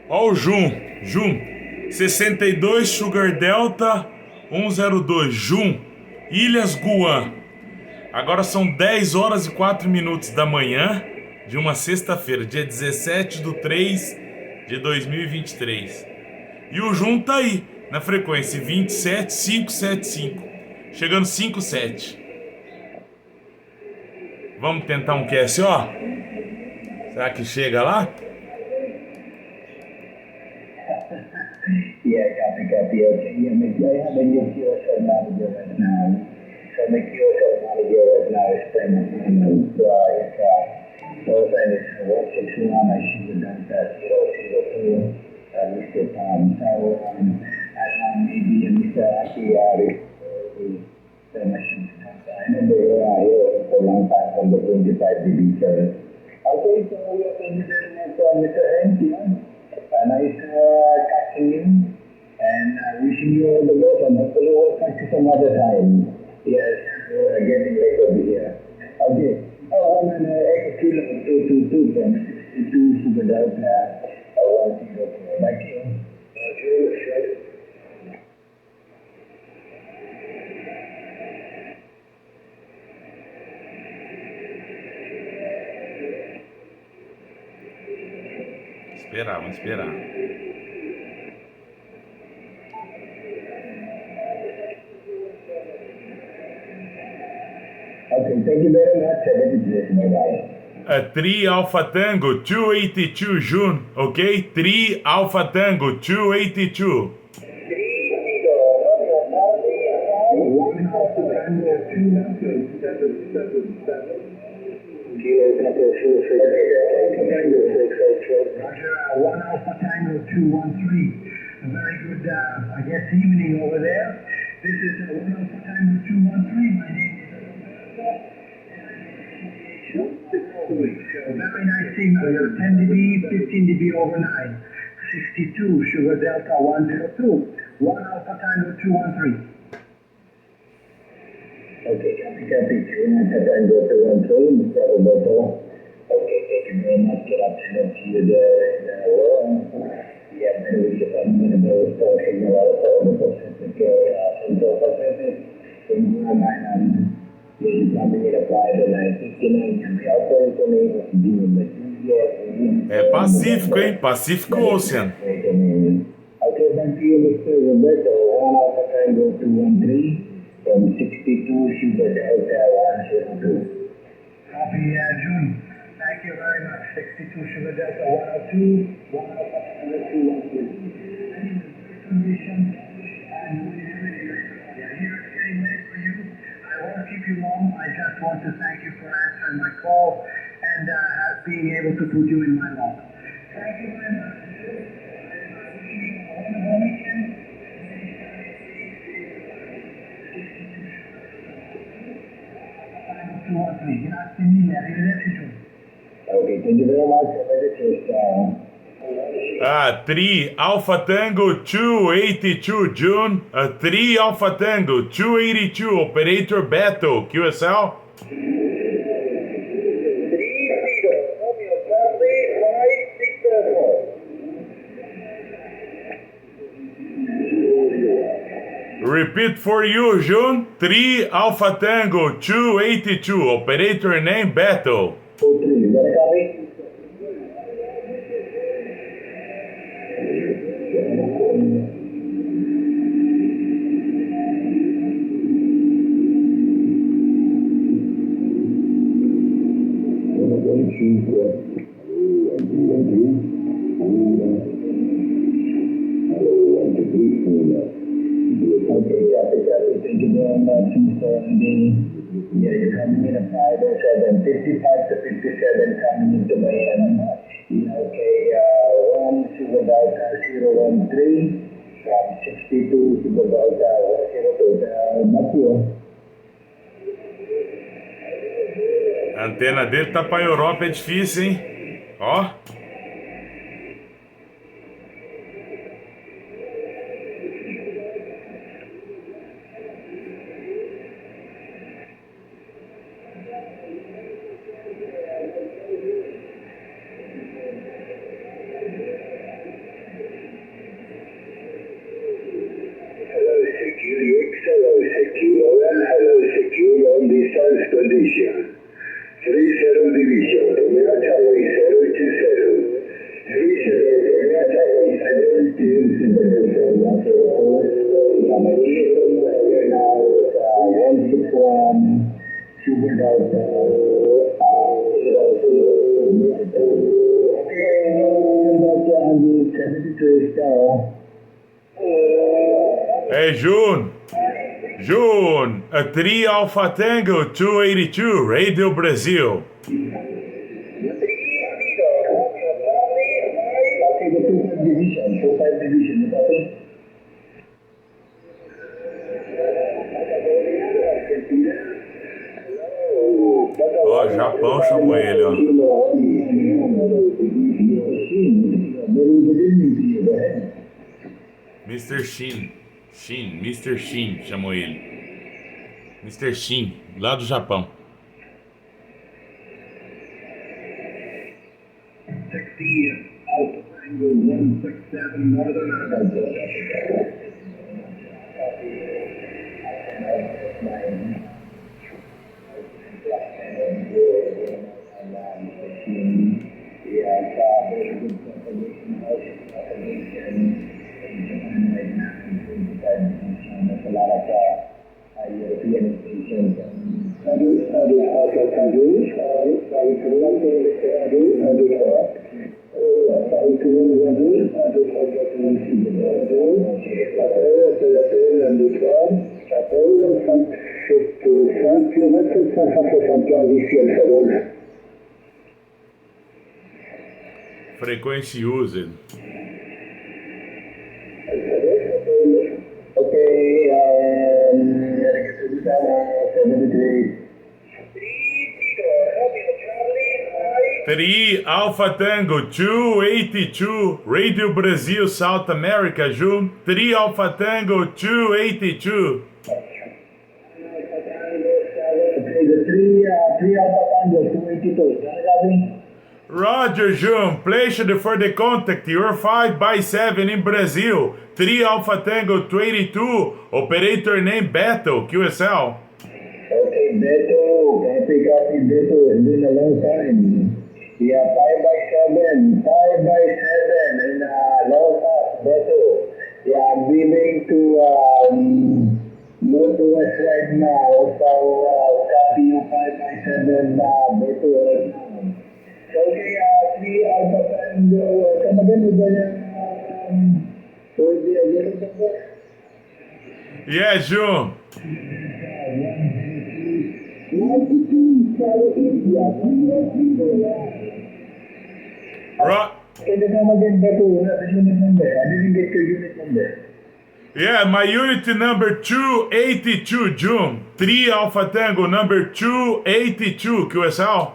Ó o Jun. 62 Sugar Delta 102. Jun. Ilhas Guam. Agora são 10 horas e 4 minutos da manhã de uma sexta-feira, dia 17 de 3 de 2023. E o Jun tá aí, na frequência 27575, chegando 57. Vamos tentar um QSO? Será que chega lá? Yeah, copy. Okay. Yeah, maybe I have a new QSL manager right now. So my QSL manager right now is payment. So if I is 161, I should have done that 002, Mr. Tom. So, maybe Mr. Akiari, I should have done that. I remember here for a long time from the 25 dB service. Okay, so we are going to Mr. Henry. Nice catching you and wishing you all the best and hopefully we'll catch you some other time. Yes, getting late over here. Okay. Oh, and X kilo 222 from 62 Super Delta 104. Thank you. Vamos esperar. Okay, thank you very much. Have a good day. 3 Alpha Tango 282 June, okay? 3 Alpha Tango 282. One Alpha Tango 213. A very good, I guess, evening over there. This is 1 Alpha Tango 213. My name is very nice signal. You're 10 dB, 15 dB over 9. 62 Sugar Delta 102. 1 Alpha Tango 213. Okay, copy. 2 Alpha Tango 213, Mr. Roberto. Okay, thank you very much. Good afternoon to you there in yeah, maybe we should have a little talking about the Pacific Central Pacific. In my mind, you probably need to fly the 959 and the operator name is É Pacífico, hein? Pacífico Ocean. Okay, thank you, Mr. Roberto. 1 Alpha Tango 213 from 62 Super Delta 102. Copy, June. Thank you very much. 62 Sugar Delta 102, 1 Alpha Tango 213. Conditions and here getting late for you. I won't keep you long. I just want to thank you for answering my call and being able to put you in my log. Thank you very much. Wonderful weekend. Grazie mille, arrivederci giù. Okay, thank you very much. Arrivederci. 3 Alpha Tango 282 June. 3 Alpha Tango 282 Operator Battle QSL. Repeat for you, June. 3 Alpha Tango 282 Operator name Battle. Thank you very much, Mr. Andy. Yeah, you're coming in at 507, 55 to 57 coming into Miami. Okay, 1 Super Delta 013 from 62 Super Delta 102. Matthew. A antena dele tá pra Europa, é difícil, hein? Ó. Hey, June. June, a 3 Alpha Tango 282, Radio Brazil. Ó, Japão chamou ele, ó. Mr. Shin. Mr. Shin chamou ele. Mr. Shin, lá do Japão. Frequency used. Okay, 3 Alpha Tango 282, Radio Brazil, South America, June. 3 Alpha Tango 282. Roger, June. Placed for the contact. You're 5x7 in Brazil. 3 Alpha Tango 282. Operator name Beto, QSL. Okay, Beto. Can pick up in Beto? It's been a long time. Yeah, 5x7. 5x7 in long time, Beto. Yeah, I'm leaving to Northwest right now. So, copy you 5x7 Beto right now. Okay, 3 Alpha Tango. Come again with the Yeah, June. Yeah, my unit number 282, June. 3 Alpha Tango number 282, QSL.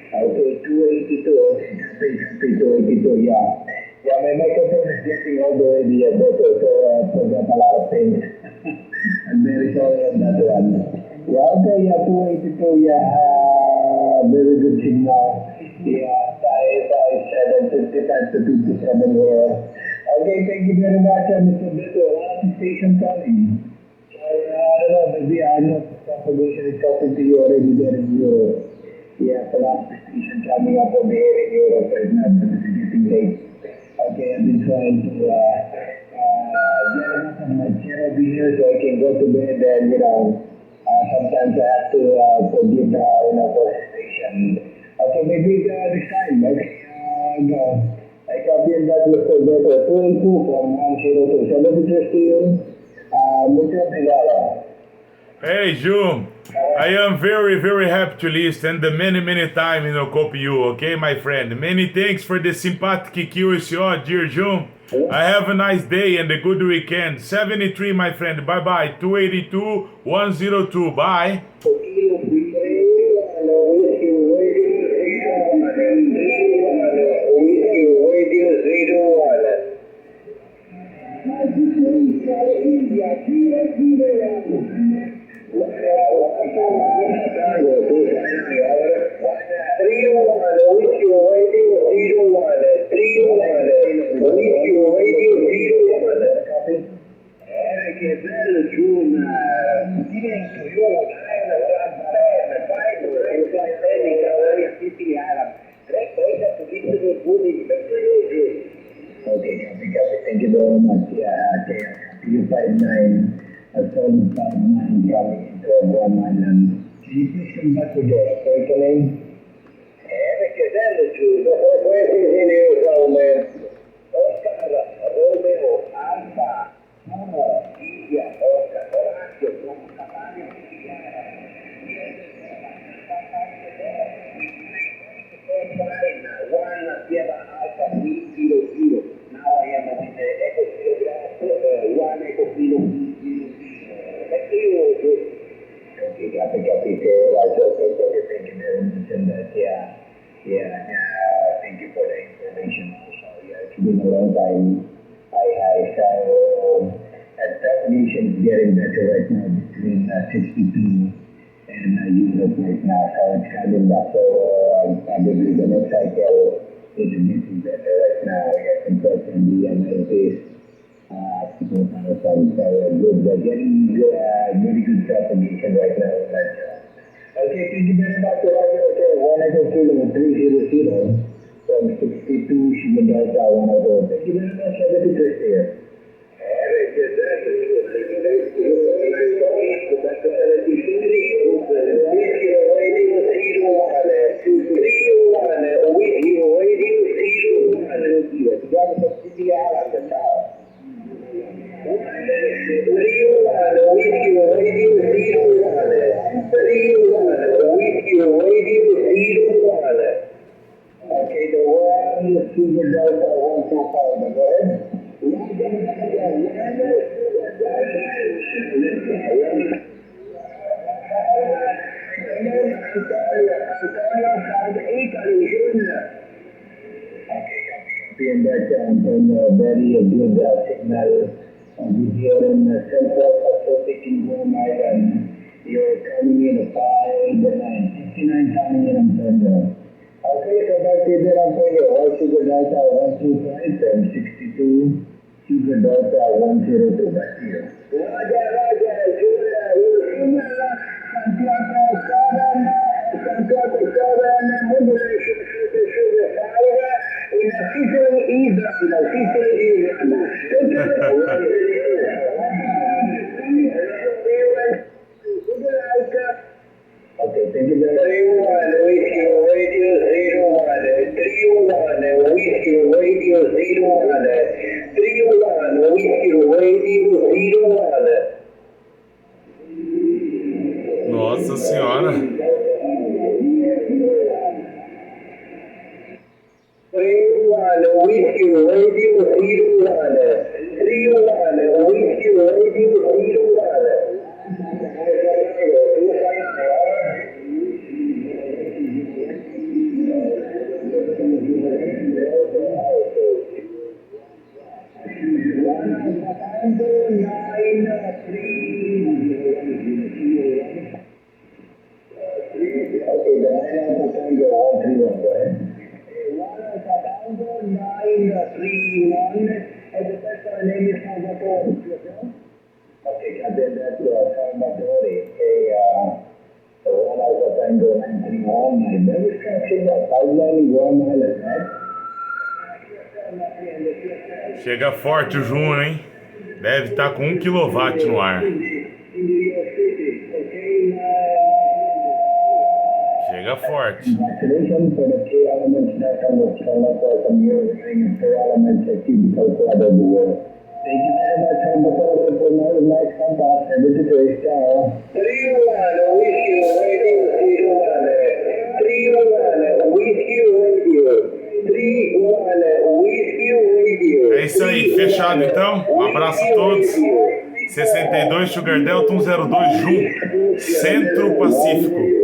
Okay, 282, yeah. Yeah, my microphone is getting all the way better, so I forgot a lot of things. I'm very sorry on that one. Yeah, okay, yeah, 282, yeah, very good signal. Yeah, 557 to 57 here. Okay, thank you very much, Mr. Beto. Last station coming. I don't know, maybe I know confirmation is talking to you already there in Europe. Yeah, the last station coming up over here in Europe right now, but it's getting late. Okay, I've been trying to get enough of my channel here so I can go to bed and, sometimes I have to forget, for the station. Okay, maybe this time, okay, I copy and that with the better 22 from 102. So let me just to you, muchas obrigado. Hey, June. I am very, very happy to listen and many time copy you, okay, my friend? Many thanks for the sympathetic QSO, dear June. I have a nice day and a good weekend. 73, my friend. Bye-bye. 282, 102. Bye. June, very much. Yeah, okay. 359, a 759 coming to Guam Island. Can you please come back to the awakening? Perché se giù, dopo questo ingegnere come Oscar, Romeo, Alfa, Moro, India, Oscar, Orazio, Campania, one Sierra Alpha 300. Now I am with the Echo Kilo, one Echo Kilo. Okay, copy. Okay, thank you very much. And thank you for the information also. Yeah, it's been a long time. I saw transmission is getting better right now between 62 and Europe right now. So it's coming back. So probably the next cycle is getting better right now. Yeah, compared to the Americas. People are good. They're getting very good propagation right now. But, okay, thank you very much. Okay, 1 Echo Kilo 300 from 62 Sugar Delta 102. Thank you very much. Have a good day here. Okay, the one Sugar Delta 125, go ahead. And that from very good signal here in Central Pacific in Guam Island. You're coming in at 5 and 59 coming in on Sunday. Okay, so that's it there on Sunday. Sugar Delta 125 from 62 Sugar Delta 102. Back to you. Okay, thank you very much. 31 Whiskey Radio 01, 31 Whiskey Radio 01, 31 Whiskey Radio 01. Nossa senhora. 31 Whiskey Radio 01, 31 Whiskey Radio 01. Chega forte o Júnior, hein? Deve estar com 1 kW no ar. Chega forte. Congratulations for the three elements that come with Singapore from your three elements that keep the club of the world. Thank you very much for the focus for my life compass and this is a star. 3-1 Whiskey Radio 3-1 Whiskey Radio 3-1 Whiskey Radio. É isso aí, fechado então. Um abraço a todos. 62 Sugar Delta 102 Jun, Centro Pacífico.